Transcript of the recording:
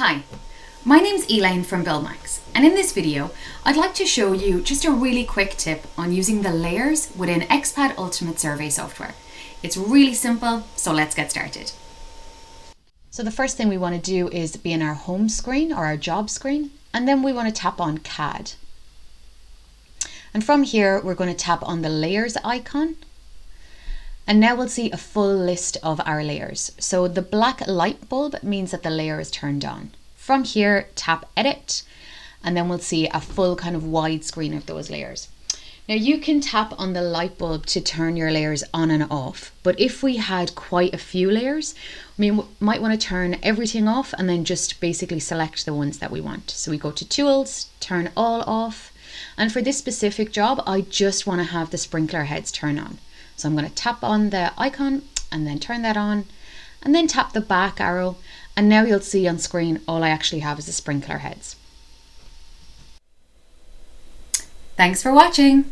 Hi, my name's Elaine from GeoMax, and in this video I'd like to show you just a really quick tip on using the layers within XPath Ultimate Survey software. It's really simple, so let's get started. So the first thing we want to do is be in our home screen or our job screen, and then we want to tap on CAD. And from here we're going to tap on the layers icon. And now we'll see a full list of our layers. So the black light bulb means that the layer is turned on. From here, tap edit, and then we'll see a full kind of wide screen of those layers. Now you can tap on the light bulb to turn your layers on and off, but if we had quite a few layers, we might want to turn everything off and then just basically select the ones that we want. So we go to Tools, turn all off, and for this specific job, I just want to have the sprinkler heads turn on. So I'm going to tap on the icon and then turn that on, and then tap the back arrow, and now you'll see on screen all I actually have is the sprinkler heads. Thanks for watching.